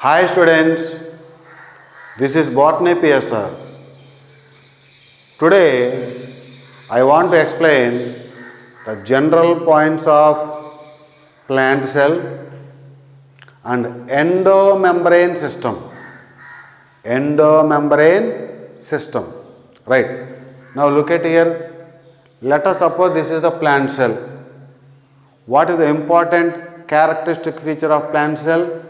Hi students, this is Botany PSR. Today I want to explain the general points of plant cell and endomembrane system. Endomembrane system. Right. Now look at here. Let us suppose this is the plant cell. What is the important characteristic feature of plant cell?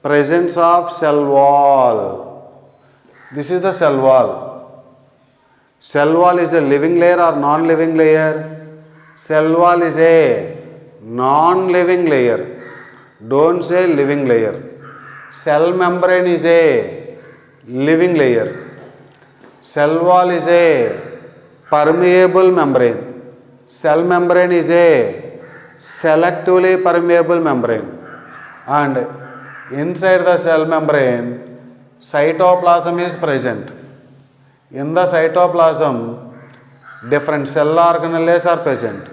Presence of cell wall. This is the cell wall. Cell wall is a living layer or non-living layer? Cell wall is a non-living layer. Don't say living layer. Cell membrane is a living layer. Cell wall is a permeable membrane. Cell membrane is a selectively permeable membrane. And inside the cell membrane, cytoplasm is present. In the cytoplasm, different cell organelles are present.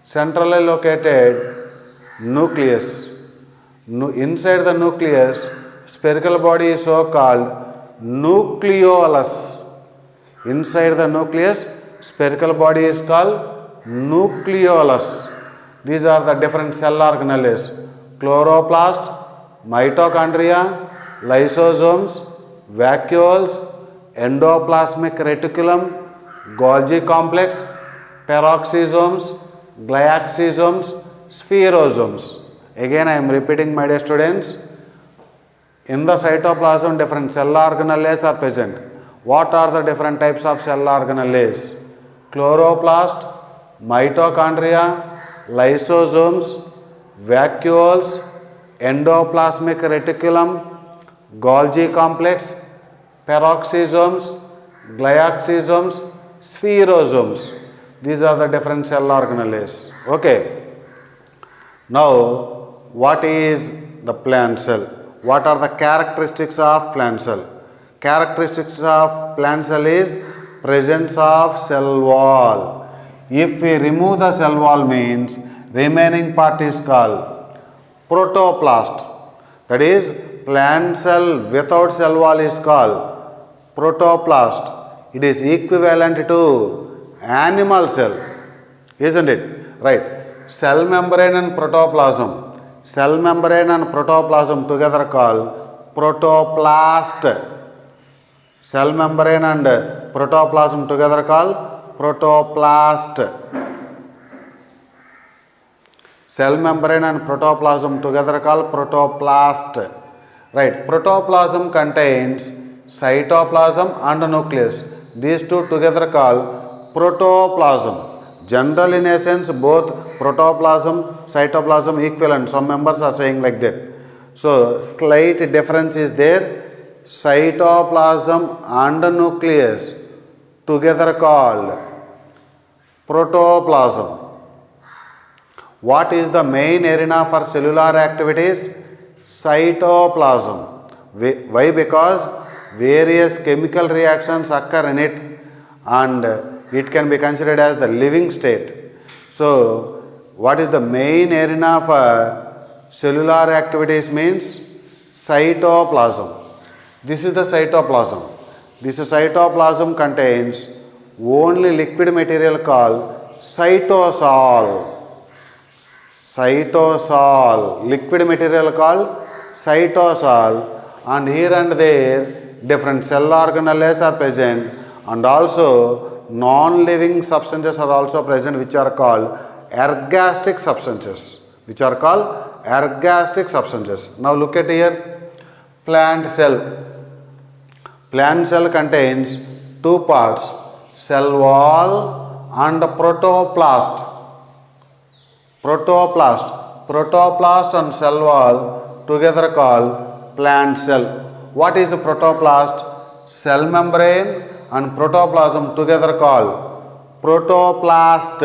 Centrally located nucleus. Inside the nucleus, spherical body is so called nucleolus. Inside the nucleus, spherical body is called nucleolus. These are the different cell organelles. Chloroplast, mitochondria, lysosomes, vacuoles, endoplasmic reticulum, Golgi complex, peroxisomes, glyoxysomes, spherosomes. Again I am repeating, my dear students. In the cytoplasm, different cell organelles are present. What are the different types of cell organelles? Chloroplast, mitochondria, lysosomes, vacuoles, endoplasmic reticulum, Golgi complex, peroxisomes, glyoxysomes, spherosomes. These are the different cell organelles. Okay. Now, what is the plant cell? What are the characteristics of plant cell? Characteristics of plant cell is presence of cell wall. If we remove the cell wall, means remaining part is called protoplast. That is, plant cell without cell wall is called protoplast. It is equivalent to animal cell, isn't it? Right. Cell membrane and protoplasm. Cell membrane and protoplasm together called protoplast. Cell membrane and protoplasm together called protoplast. Cell membrane and protoplasm together called protoplast. Right. Protoplasm contains cytoplasm and nucleus. These two together called protoplasm. General in essence, both protoplasm, cytoplasm equivalent. Some members are saying like that. So slight difference is there. Cytoplasm and nucleus together called protoplasm. What is the main arena for cellular activities? Cytoplasm. Why? Because various chemical reactions occur in it and it can be considered as the living state. So, what is the main arena for cellular activities means cytoplasm. This is the cytoplasm. This cytoplasm contains only liquid material called cytosol. Cytosol, liquid material called cytosol, and here and there different cell organelles are present, and also non-living substances are also present, which are called ergastic substances. Now look at here, plant cell. Plant cell contains two parts, cell wall and protoplast. Protoplast and cell wall together called plant cell. What is a protoplast? Cell membrane and protoplasm together called protoplast.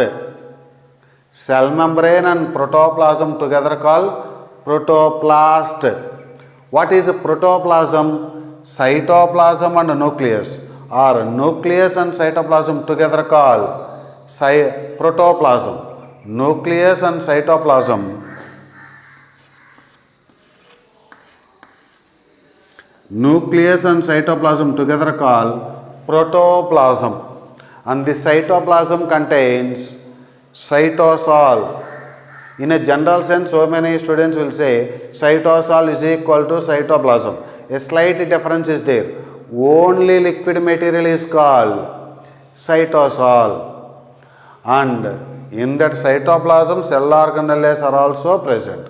Cell membrane and protoplasm together called protoplast. What is a protoplasm? Cytoplasm and nucleus, or nucleus and cytoplasm together called protoplasm. Nucleus and cytoplasm Nucleus and cytoplasm together called protoplasm. And the cytoplasm contains cytosol. In a general sense, so many students will say cytosol is equal to cytoplasm. A slight difference is there. Only liquid material is called cytosol. And in that cytoplasm, cell organelles are also present.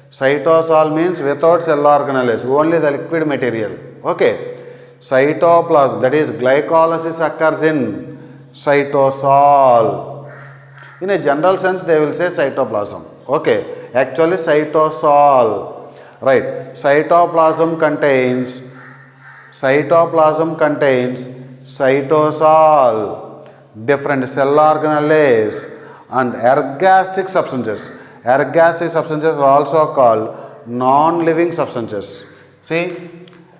Cytosol means without cell organelles, only the liquid material. Okay. Cytoplasm, that is glycolysis occurs in cytosol. In a general sense, they will say cytoplasm. Okay. Actually, cytosol. Right. Cytoplasm contains cytosol, different cell organelles and ergastic substances. Ergastic substances are also called non-living substances. See,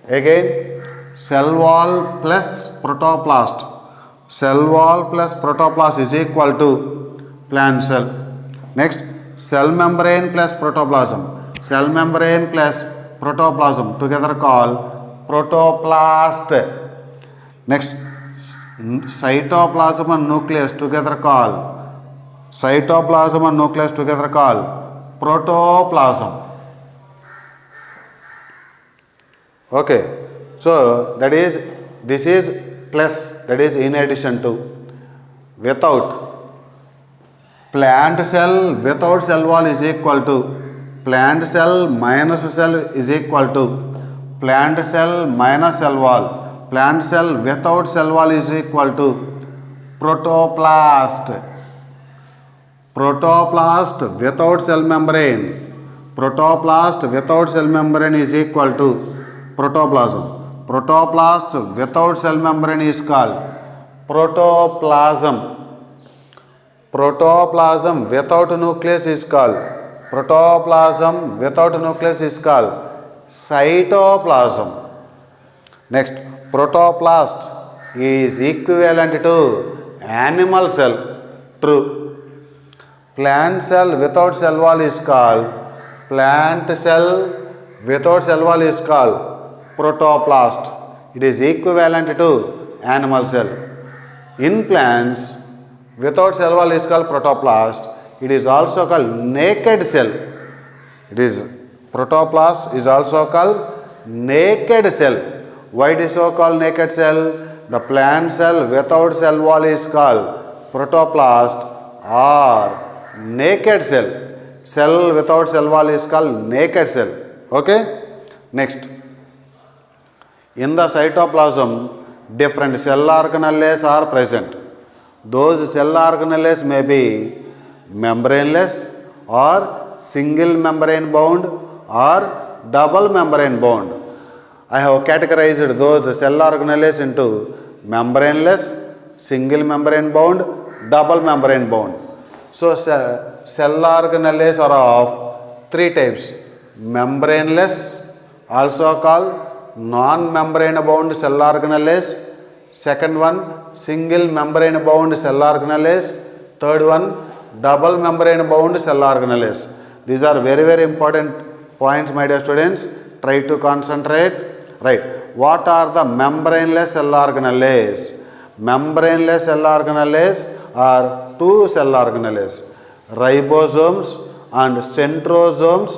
again, cell wall plus protoplast. Cell wall plus protoplast is equal to plant cell. Next, cell membrane plus protoplasm. Cell membrane plus protoplasm together called protoplast. Next, cytoplasm and nucleus together called protoplasm. Okay, so this is plus, that is in addition to. Without, plant cell without cell wall is equal to plant cell minus cell is equal to plant cell minus cell wall. Plant cell without cell wall is equal to protoplast. Protoplast without cell membrane. Protoplast without cell membrane is equal to protoplasm. Protoplast without cell membrane is called protoplasm. Protoplasm without nucleus is called cytoplasm. Next, protoplast is equivalent to animal cell. True. Plant cell without cell wall is called protoplast. It is equivalent to animal cell. In plants, without cell wall is called protoplast. It is also called naked cell. Protoplast is also called naked cell. Why it is so called naked cell? The plant cell without cell wall is called protoplast or naked cell. Cell without cell wall is called naked cell. Okay? Next. In the cytoplasm, different cell organelles are present. Those cell organelles may be membraneless or single membrane bound or double membrane bound. I have categorized those cell organelles into membraneless, single membrane bound, double membrane bound. So, cell organelles are of three types. Membraneless, also called non-membrane bound cell organelles. Second one, single membrane bound cell organelles. Third one, double membrane bound cell organelles. These are very, very important points, my dear students. Try to concentrate. Right. What are the membraneless cell organelles? Membraneless cell organelles are two cell organelles, ribosomes and centrosomes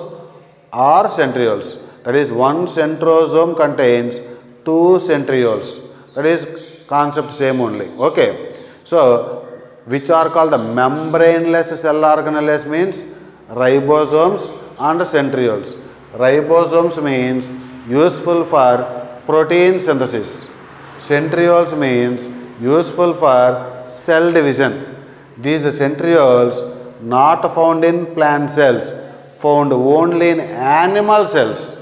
or centrioles. That is, one centrosome contains two centrioles. That is concept same only. Okay. So, which are called the membraneless cell organelles means ribosomes and centrioles. Ribosomes means useful for protein synthesis. Centrioles means useful for cell division. These centrioles not found in plant cells, found only in animal cells.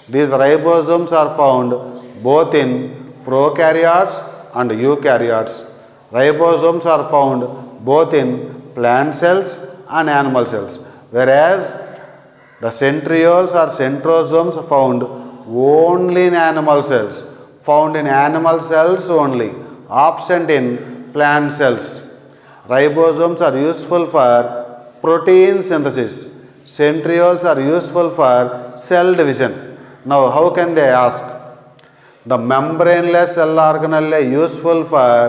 These ribosomes are found both in prokaryotes and eukaryotes. Ribosomes are found both in plant cells and animal cells, whereas the centrioles or centrosomes found only in animal cells, found in animal cells only, absent in plant cells. Ribosomes are useful for protein synthesis. Centrioles are useful for cell division. Now, how can they ask? The membraneless cell organelle useful for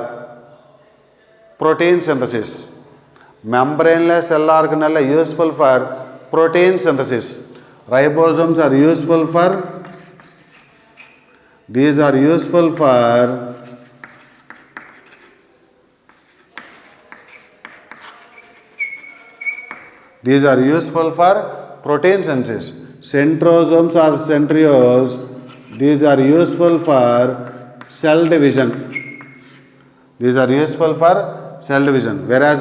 protein synthesis. Membraneless cell organelle useful for protein synthesis. Ribosomes are useful for, these are useful for protein synthesis. Centrosomes or centrioles, these are useful for cell division. Whereas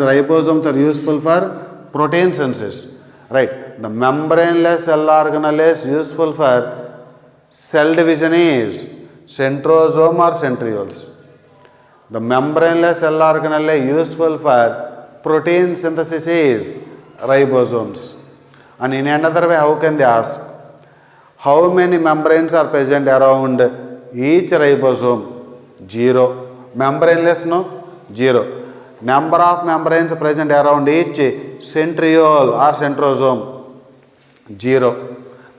ribosomes are useful for protein synthesis. Right. The membraneless cell organelle is useful for cell division is centrosome or centrioles. The membraneless cell organelle useful for protein synthesis is ribosomes. And in another way, how can they ask? How many membranes are present around each ribosome? 0. Membraneless, no? 0. Number of membranes present around each centriole or centrosome? 0.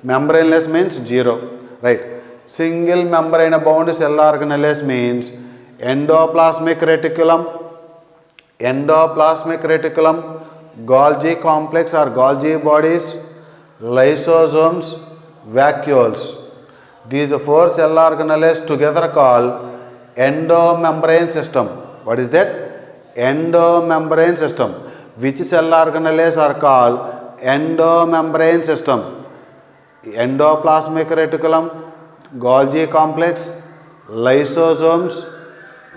Membraneless means 0. Right. Single membrane bound cell organelles means endoplasmic reticulum, Golgi complex or Golgi bodies, lysosomes, vacuoles. These 4 cell organelles together call endomembrane system. What is that? Endomembrane system. Which cell organelles are called endomembrane system? Endoplasmic reticulum, Golgi complex, lysosomes,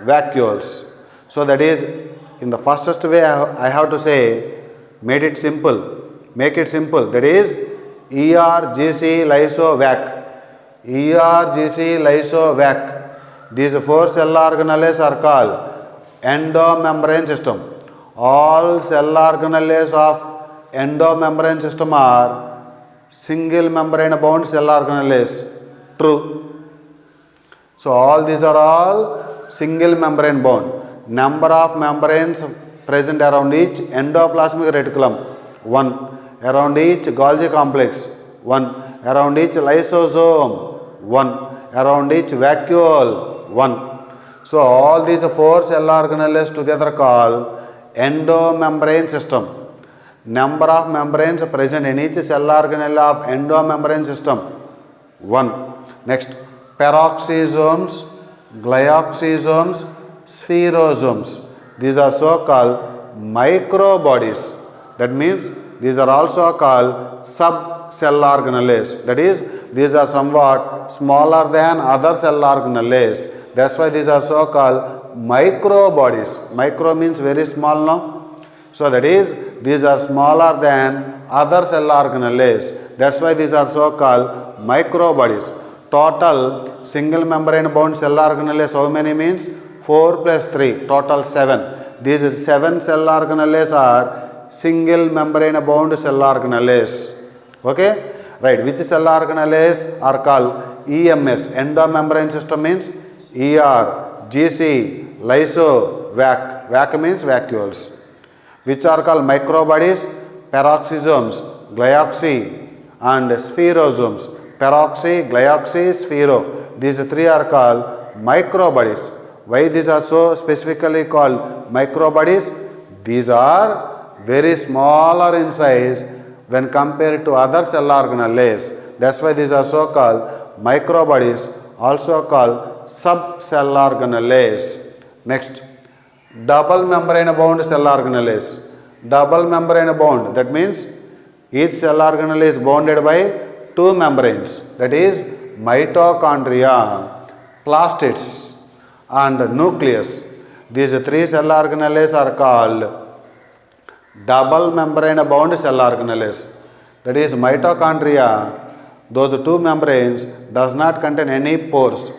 vacuoles. So that is, in the fastest way I have to say, make it simple. That is ERGC lyso vac. These 4 cell organelles are called endomembrane system. All cell organelles of endomembrane system are single membrane bound cell organelles. True. So all these are all single membrane bound. Number of membranes present around each endoplasmic reticulum, 1. Around each Golgi complex, 1. Around each lysosome, 1. Around each vacuole, 1. So all these 4 cell organelles together call endomembrane system. Number of membranes present in each cell organelle of endomembrane system, 1. Next, peroxisomes, glyoxysomes, spherosomes. These are so called microbodies. That means these are also called subcell organelles. That is, these are somewhat smaller than other cell organelles. That's why these are so called microbodies. Micro means very small, no? So that is, these are smaller than other cell organelles. That's why these are so called microbodies. Total single membrane bound cell organelles, how many means? 4 plus 3, total 7. These 7 cell organelles are single membrane bound cell organelles. Okay? Right. Which cell organelles are called EMS? Endomembrane system means ER, GC, lyso, vac. Vac means vacuoles. Which are called microbodies? Peroxisomes, glyoxy and spherosomes. Peroxy, glyoxy, sphero. These 3 are called microbodies. Why these are so specifically called microbodies? These are very smaller in size when compared to other cell organelles. That's why these are so called microbodies, also called subcell organelles. Next, double membrane bound cell organelles. Double membrane bound, that means each cell organelle is bounded by 2 membranes, that is mitochondria, plastids and nucleus. These 3 cell organelles are called double membrane bound cell organelles. That is mitochondria, those 2 membranes does not contain any pores.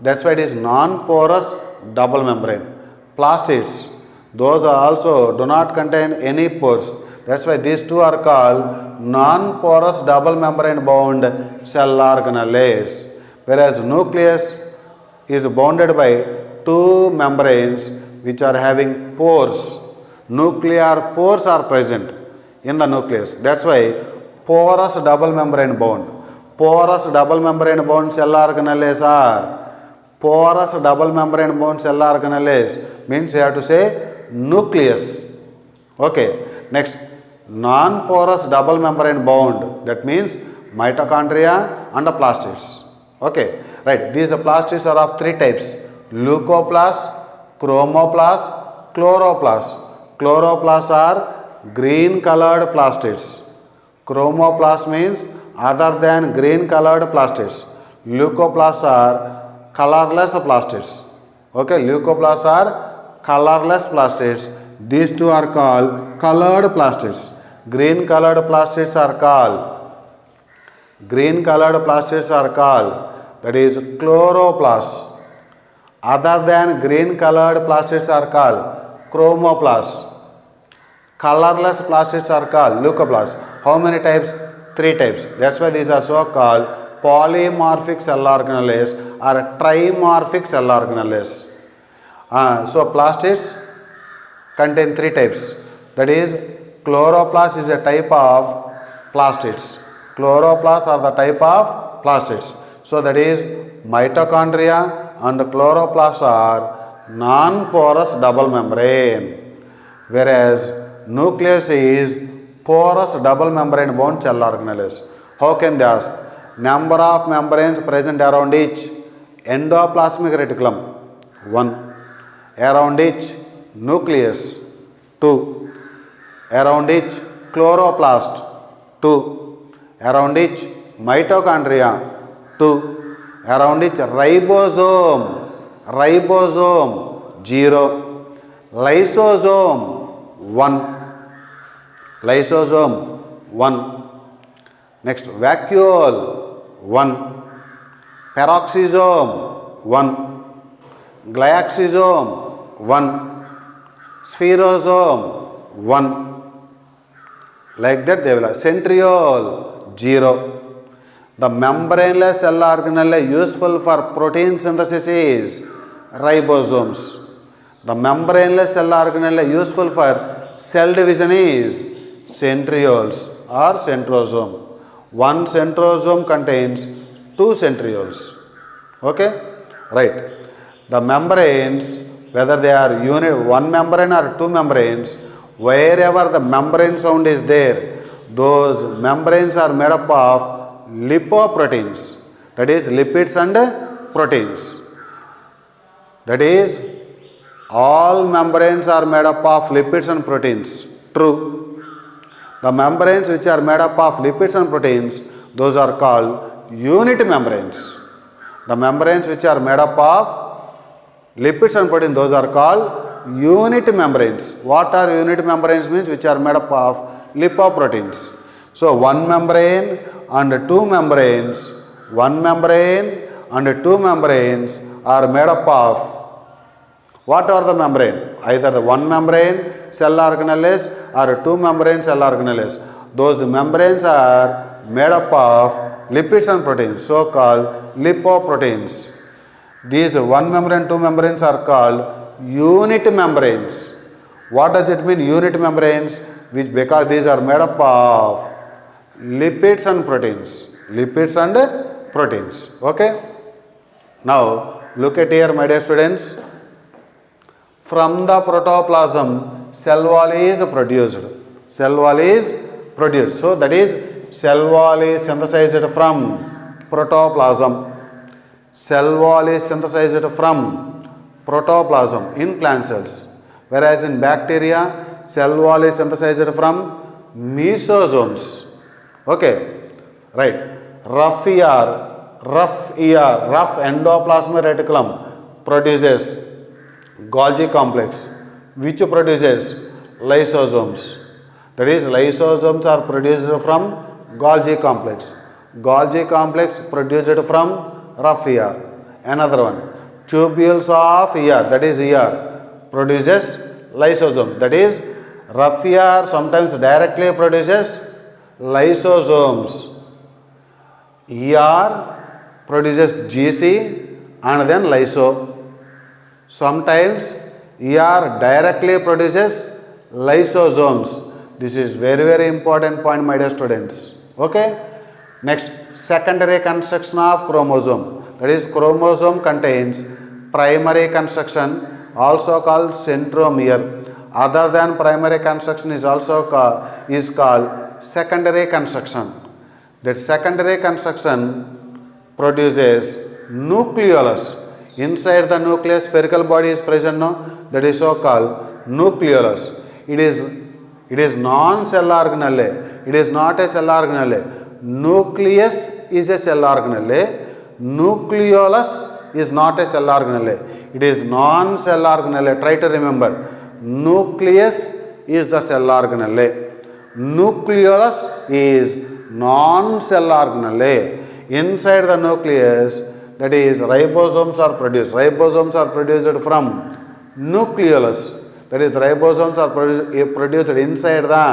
That's why it is non-porous double membrane. Plastids, those also do not contain any pores. That's why these 2 are called non-porous double membrane bound cell organelles. Whereas nucleus is bounded by 2 membranes which are having pores. Nuclear pores are present in the nucleus. That's why porous double membrane bound. Porous double membrane bound cell organelles are porous double membrane bound cell organelles means you have to say nucleus. Okay. Next, non-porous double membrane bound, that means mitochondria and plastids. Okay. Right. These plastids are of three types: leucoplasts, chromoplasts, chloroplasts. Chloroplasts are green colored plastids. Chromoplasts means other than green colored plastids. Leucoplasts are colorless plastids. Okay, leucoplasts are colorless plastids. These two are called colored plastids. Green colored plastids are called that is chloroplasts. Other than green colored plastids are called chromoplasts. Colorless plastids are called leucoplasts. How many types? Three types. That's why these are so called polymorphic cell organelles or trimorphic cell organelles. So plastids contain three types. That is, chloroplast is a type of plastids. Chloroplasts are the type of plastids. So that is, mitochondria and chloroplasts are non-porous double membrane, whereas nucleus is porous double membrane bound cell organelles. How can they ask? Number of membranes present around each endoplasmic reticulum, 1. Around each nucleus, 2. Around each chloroplast, 2. Around each mitochondria, 2. Around each ribosome, 0. Lysosome, 1. Lysosome, 1. Next, vacuole, 1. Peroxisome, 1. Glyoxysome, 1. Spherosome, 1. Like that they will have. Centriole, 0. The membraneless cell organelle useful for protein synthesis is ribosomes. The membraneless cell organelle useful for cell division is centrioles or centrosome. One centrosome contains 2 centrioles. Okay? Right. The membranes, whether they are one membrane or 2 membranes, wherever the membrane sound is there, those membranes are made up of lipoproteins, that is lipids and proteins. That is, all membranes are made up of lipids and proteins. True. The membranes which are made up of lipids and proteins, those are called unit membranes. The membranes which are made up of lipids and proteins, those are called unit membranes. What are unit membranes means? Which are made up of lipoproteins. So, one membrane and 2 membranes, one membrane and 2 membranes are made up of what are the membrane? Either the one membrane cell organelles or 2 membrane cell organelles. Those membranes are made up of lipids and proteins, so called lipoproteins. These one membrane, 2 membranes are called unit membranes. What does it mean, unit membranes? Because these are made up of lipids and proteins. Lipids and proteins. Okay? Now, look at here, my dear students. From the protoplasm, cell wall is produced. Cell wall is produced. So, that is, cell wall is synthesized from protoplasm. Cell wall is synthesized from protoplasm in plant cells. Whereas in bacteria, cell wall is synthesized from mesosomes. Okay, right. Rough endoplasmic reticulum produces Golgi complex, which produces lysosomes. That is, lysosomes are produced from Golgi complex. Golgi complex produced from rough ER. Another one, tubules of ER, that is ER, produces lysosome. That is, rough ER sometimes directly produces lysosomes. ER produces GC and then lyso. Sometimes ER directly produces lysosomes. This is very, very important point, my dear students. Okay? Next, secondary construction of chromosome. that is chromosome contains primary construction, also called centromere. Other than primary construction is also called secondary construction. That secondary construction produces nucleolus. Inside the nucleus, spherical body is present, no? That is so called nucleolus. It is non-cell organelle. It is not a cell organelle. Nucleus is a cell organelle. Nucleolus is not a cell organelle. It is non-cell organelle. Try to remember. Nucleus is the cell organelle. Nucleolus is non-cell organelle. Inside the nucleus, that is ribosomes are produced. Ribosomes are produced from nucleolus. That is ribosomes are produced inside the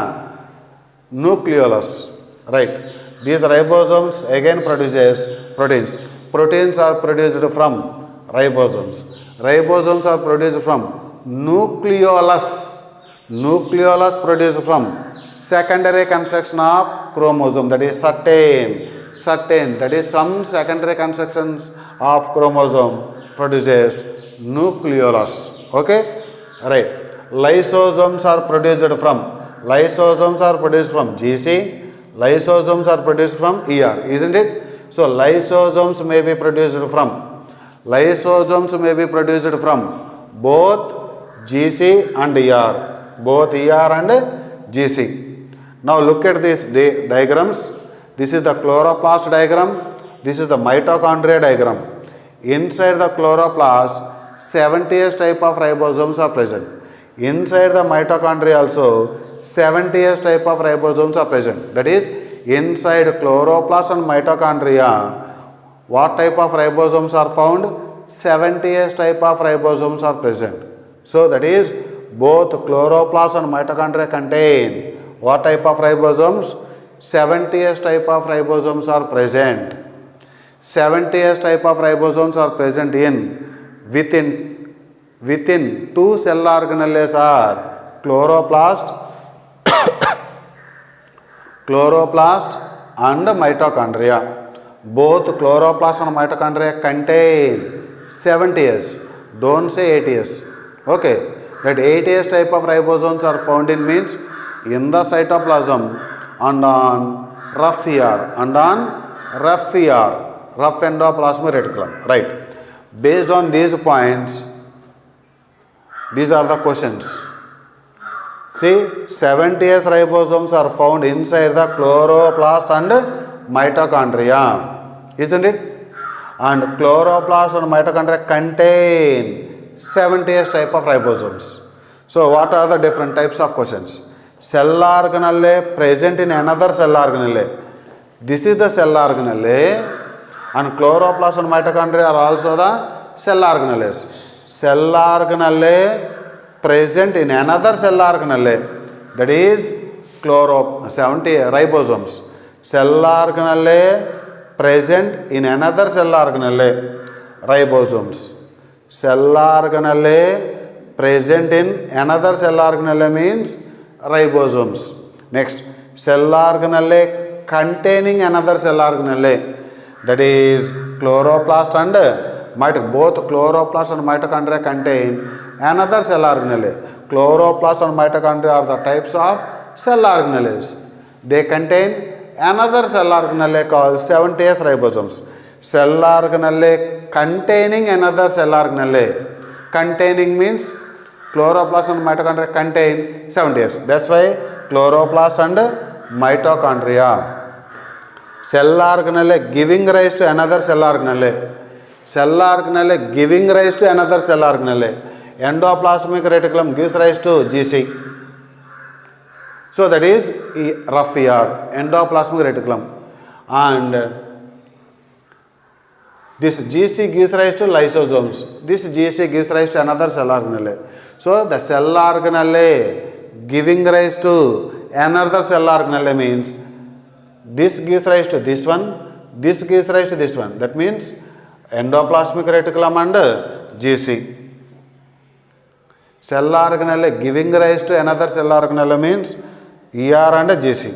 nucleolus. Right. These ribosomes again produces proteins. Proteins are produced from ribosomes. Ribosomes are produced from nucleolus. Nucleolus produced from secondary construction of chromosome, that is certain, that is some secondary constructions of chromosome produces nucleolus. Okay, right. Lysosomes are produced from GC. Lysosomes are produced from ER, isn't it? So lysosomes may be produced from both GC and ER, both ER and GC. Now look at these diagrams. This is the chloroplast diagram. This is the mitochondria diagram. Inside the chloroplast, 70S type of ribosomes are present. Inside the mitochondria also, 70S type of ribosomes are present. That is, inside chloroplast and mitochondria, what type of ribosomes are found? 70S type of ribosomes are present. So that is, both chloroplast and mitochondria contain what type of ribosomes? 70S type of ribosomes are present. 70S type of ribosomes are present within two cell organelles are chloroplast and mitochondria. Both chloroplast and mitochondria contain 70S. Don't say 80S. Okay. That 80S type of ribosomes are found in means in the cytoplasm and on rough ER rough endoplasmic reticulum. Right. Based on these points, these are the questions. See, 70S ribosomes are found inside the chloroplast and mitochondria, isn't it? And chloroplast and mitochondria contain 70S type of ribosomes. So what are the different types of questions? Cell organelle present in another cell organelle. This is the cell organelle, and chloroplast and mitochondria are also the cell organelles. Cell organelle present in another cell organelle, that is 70 ribosomes. Cell organelle present in another cell organelle, ribosomes. Cell organelle present in another cell organelle means ribosomes. Next, cell organelle containing another cell organelle, that is chloroplast and both chloroplast and mitochondria contain another cell organelle. Chloroplast and mitochondria are the types of cell organelles. They contain another cell organelle called 70S ribosomes. Cell organelle containing another cell organelle. Containing means chloroplast and mitochondria contain 70S. That's why chloroplast and mitochondria. Cell organelle giving rise to another cell organelle. Cell organelle giving rise to another cell organelle. Endoplasmic reticulum gives rise to GC. So that is rough ER, endoplasmic reticulum. And this GC gives rise to lysosomes. This GC gives rise to another cell organelle. So the cell organelle giving rise to another cell organelle means this gives rise to this one, this gives rise to this one. That means endoplasmic reticulum and GC. Cell organelle giving rise to another cell organelle means ER and GC.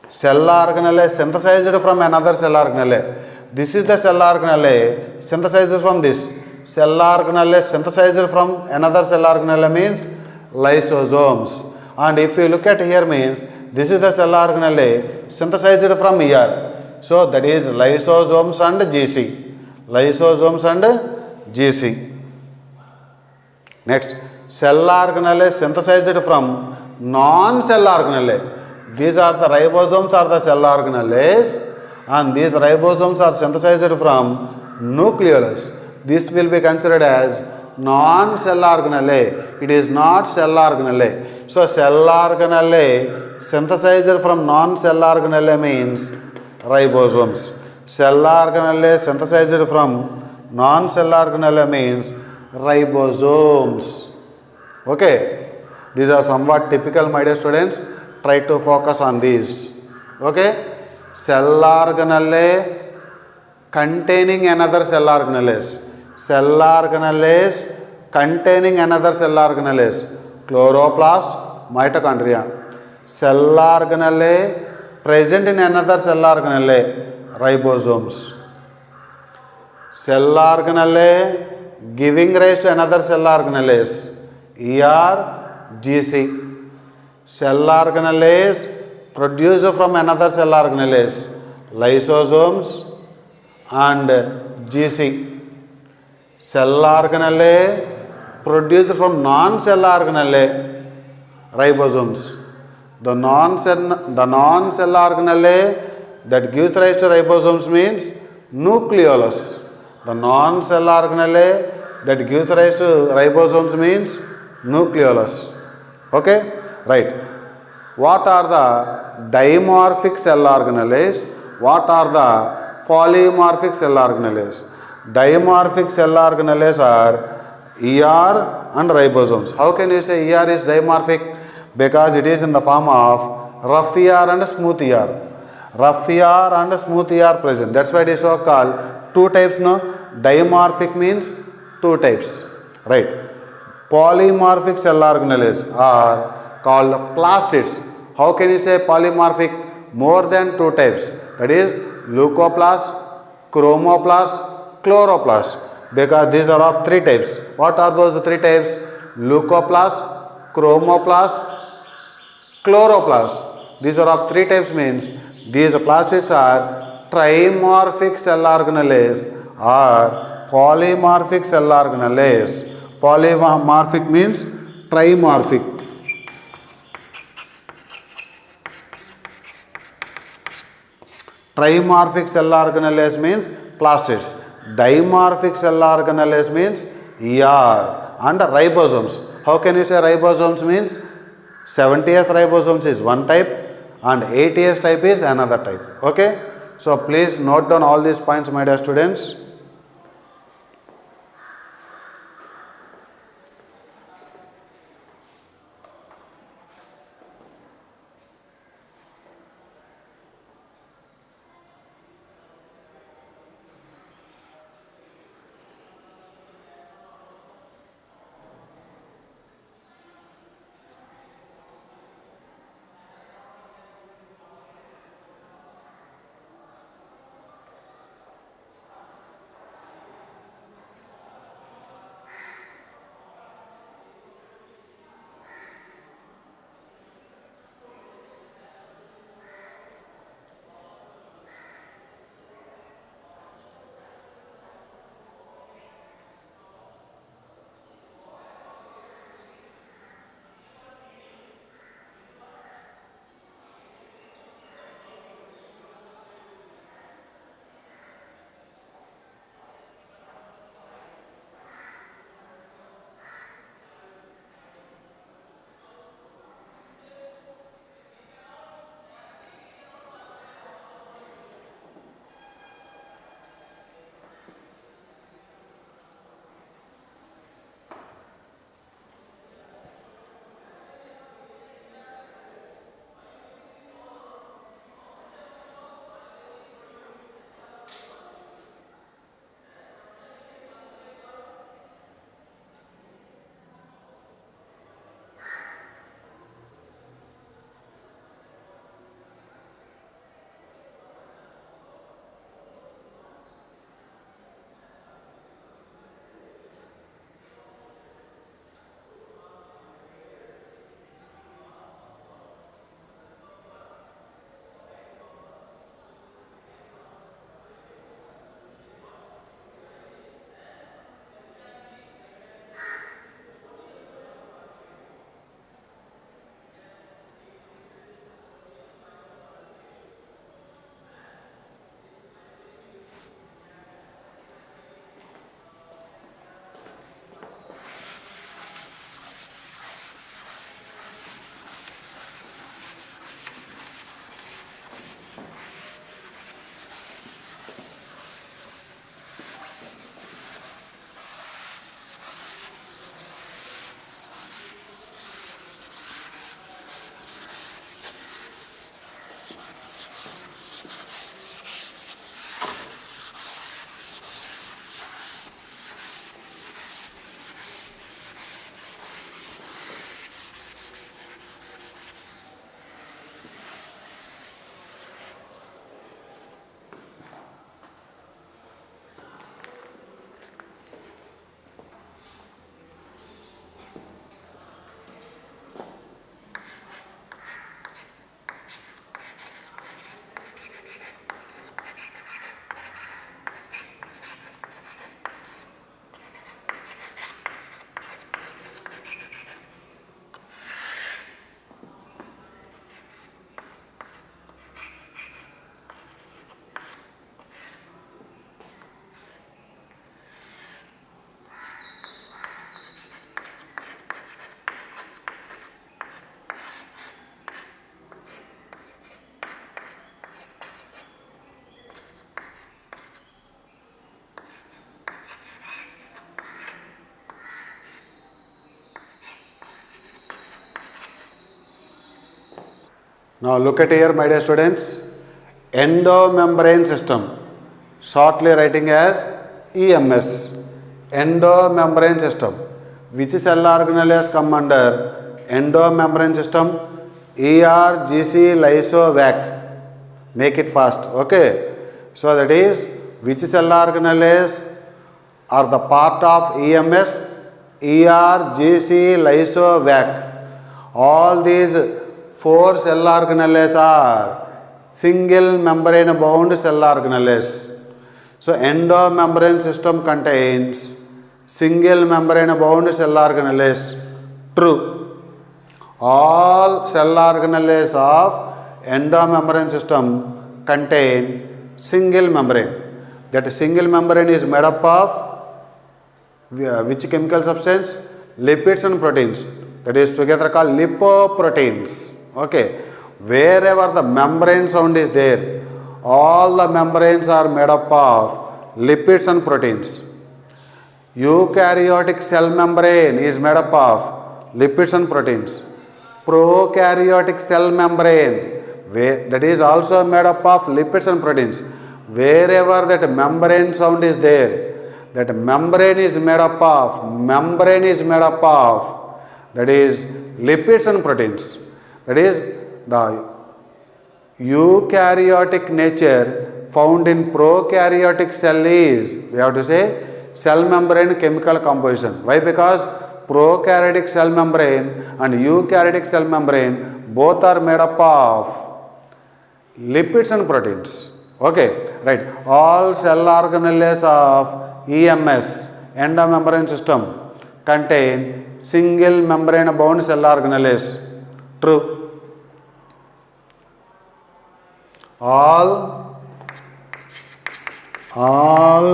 Cell organelle synthesized from another cell organelle this is the cell organelle synthesized from this. Cell organelle synthesized from another cell organelle means lysosomes. And if you look at here means this is the cell organelle synthesized from here. So that is lysosomes and GC. Lysosomes and GC. Next, cell organelle synthesized from non-cell organelle. These are the ribosomes are the cell organelles, and these ribosomes are synthesized from nucleolus. This will be considered as non-cell organelle. It is not cell organelle. So cell organelle synthesized from non-cell organelle means ribosomes. Cell organelle synthesized from non-cell organelle means ribosomes. Okay, these are somewhat typical, my dear students. Try to focus on these. Okay, cell organelle containing another cell organelles. Cell organelles containing another cell organelles. Chloroplast, mitochondria. Cell organelle present in another cell organelle, ribosomes. Cell organelle giving rise to another cell organelles, GC. Cell organelles produced from another cell organelles, lysosomes and GC. Cell organelle produced from non-cell organelle, ribosomes. The non-cell organelle that gives rise to ribosomes means nucleolus. The non-cell organelle that gives rise to ribosomes means nucleolus. Okay? Right. What are the dimorphic cell organelles? What are the polymorphic cell organelles? Dimorphic cell organelles are ER and ribosomes. How can you say ER is dimorphic? Because it is in the form of rough ER and smooth ER. Rough ER and smooth ER present. That's why it is so called two types. No, dimorphic means two types. Right. Polymorphic cell organelles are called plastids. How can you say polymorphic? More than two types. That is leucoplast, chromoplast, chloroplast. Because these are of three types. What are those three types? Leucoplast, chromoplast, chloroplast. These are of three types means these plastids are trimorphic cell organelles or polymorphic cell organelles. Polymorphic means trimorphic. Trimorphic cell organelles means plastids. Dimorphic cell organelles means ER and ribosomes. How can you say ribosomes means 70S ribosomes is one type and 80S type is another type. Okay. So please note down all these points, my dear students. Now look at here, my dear students. Endomembrane system, shortly writing as EMS. Endomembrane system. Which cell organelles come under endomembrane system? ER, GC, lyso, vac. Make it fast. Okay. So that is, which cell organelles are the part of EMS? ER, GC, lyso, vac. All these 4 cell organelles are single membrane bound cell organelles. So endomembrane system contains single membrane bound cell organelles. True. All cell organelles of endomembrane system contain single membrane. That single membrane is made up of which chemical substance? Lipids and proteins. That is together called lipoproteins. Okay. Wherever the membrane sound is there, all the membranes are made up of lipids and proteins. Eukaryotic cell membrane is made up of lipids and proteins. Prokaryotic cell membrane, that is also made up of lipids and proteins. Wherever that membrane sound is there, that membrane is made up of, that is lipids and proteins. That is the eukaryotic nature found in prokaryotic cell is, we have to say, cell membrane chemical composition. Why? Because prokaryotic cell membrane and eukaryotic cell membrane both are made up of lipids and proteins. Okay, right. All cell organelles of EMS, endomembrane system, contain single membrane bound cell organelles. True. All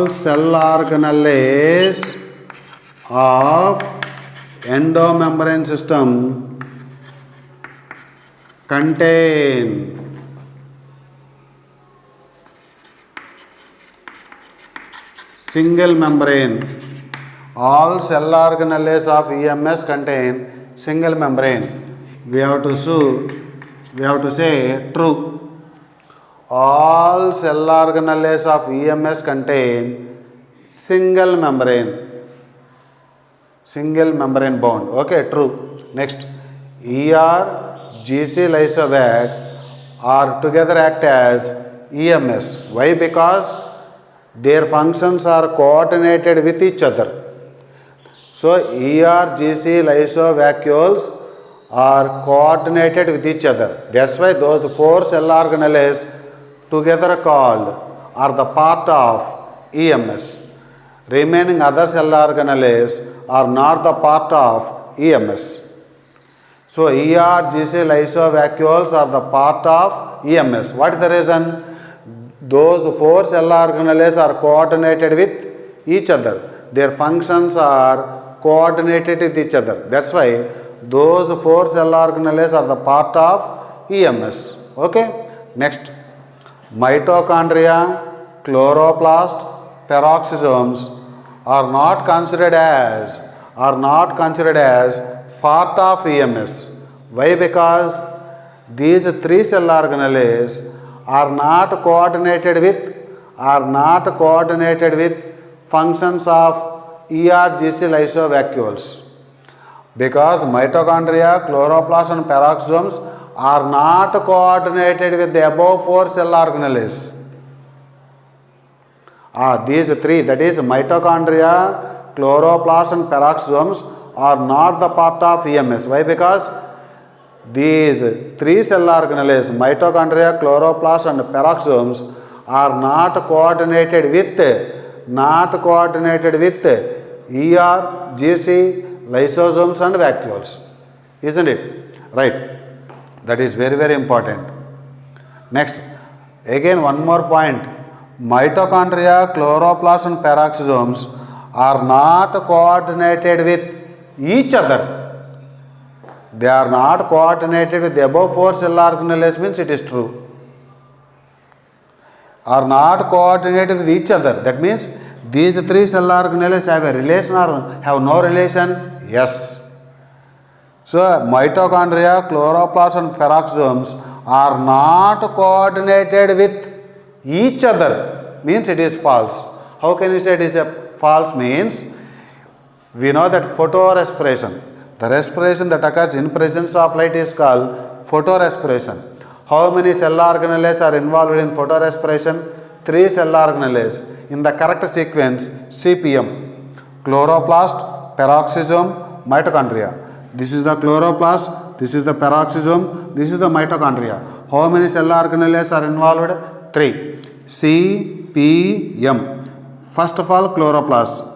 cell organelles of endomembrane system contain single membrane. All cell organelles of EMS contain single membrane. We have to say true. All cell organelles of EMS contain single membrane bound. Okay, true. Next, ER, GC, lyso, vac are together act as EMS. Why? Because their functions are coordinated with each other. So ER, GC, lyso, vacuoles are coordinated with each other. That's why those 4 cell organelles together called are the part of EMS. Remaining other cell organelles are not the part of EMS. So ER, GC, lyso, vacuoles are the part of EMS. What is the reason? Those 4 cell organelles are coordinated with each other. Their functions are coordinated with each other. That's why those 4 cell organelles are the part of EMS. Okay. Next, mitochondria, chloroplast, peroxisomes are not considered as part of EMS. Why? Because these 3 cell organelles are not coordinated with functions of ER, GC, lyso, vacuoles. Because mitochondria, chloroplast and peroxisomes are not coordinated with the above 4 cell organelles. These 3, that is mitochondria, chloroplast and peroxisomes are not the part of EMS. Why? Because these 3 cell organelles, mitochondria, chloroplast and peroxisomes are not coordinated with ER, GC, lysosomes and vacuoles. Isn't it? Right. That is very, very important. Next, again one more point. Mitochondria, chloroplast and peroxisomes are not coordinated with each other. They are not coordinated with the above 4 cell organelles, means it is true. Are not coordinated with each other. That means these 3 cell organelles have a relation or have no relation? Yes. So mitochondria, chloroplast and peroxisomes are not coordinated with each other, means it is false. How can you say it is a false? Means we know that photorespiration, the respiration that occurs in presence of light is called photorespiration. How many cell organelles are involved in photorespiration? 3 cell organelles in the correct sequence CPM: chloroplast, peroxisome, mitochondria. This is the chloroplast, this is the peroxisome, this is the mitochondria. How many cell organelles are involved? 3. CPM. First of all, chloroplast.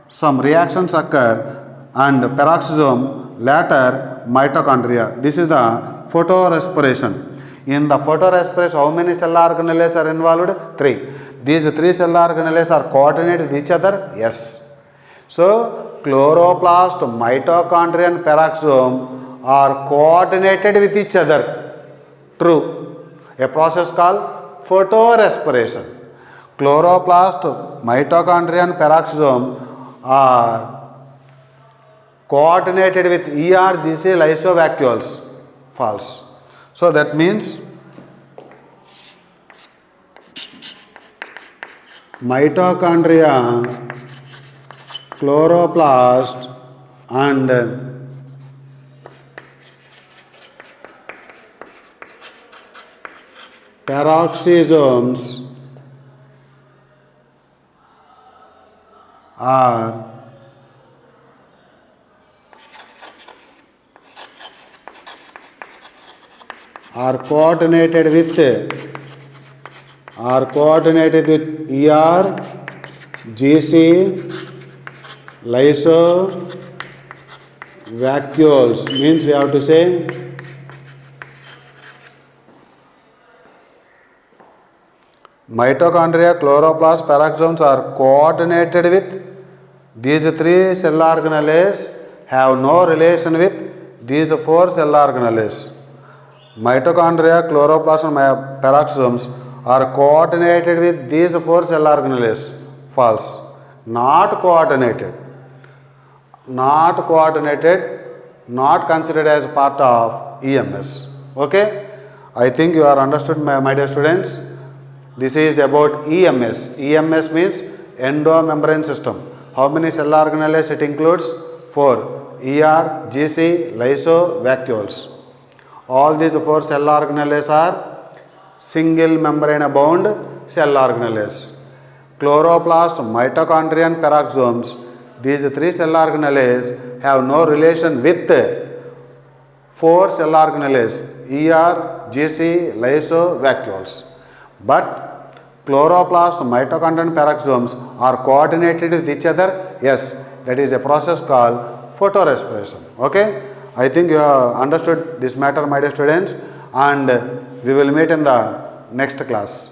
Some reactions occur, and peroxisome, later mitochondria. This is the photorespiration. In the photorespiration, how many cell organelles are involved? 3. These 3 cell organelles are coordinated with each other? Yes. So, chloroplast, mitochondria and peroxisome are coordinated with each other. True. A process called photorespiration. Chloroplast, mitochondria and peroxisome are coordinated with ER-GC lysovacuoles. False. So that means mitochondria, chloroplast and peroxisomes are coordinated with ER, GC, lysovacuoles. Means we have to say mitochondria, chloroplast, peroxisomes are coordinated with these 3 cell organelles, have no relation with these 4 cell organelles. Mitochondria, chloroplast and peroxisomes are coordinated with these 4 cell organelles. False. Not coordinated. Not coordinated, not considered as part of EMS. Okay? I think you are understood, my dear students. This is about EMS. EMS means endomembrane system. How many cell organelles it includes? 4. ER, GC, lysovacuoles. All these 4 cell organelles are single membrane bound cell organelles. Chloroplast, mitochondria and peroxisomes, these 3 cell organelles have no relation with 4 cell organelles, ER, GC, lysovacuoles. But chloroplast, mitochondria and peroxisomes are coordinated with each other. Yes, that is a process called photorespiration. Okay? I think you have understood this matter, my dear students, and we will meet in the next class.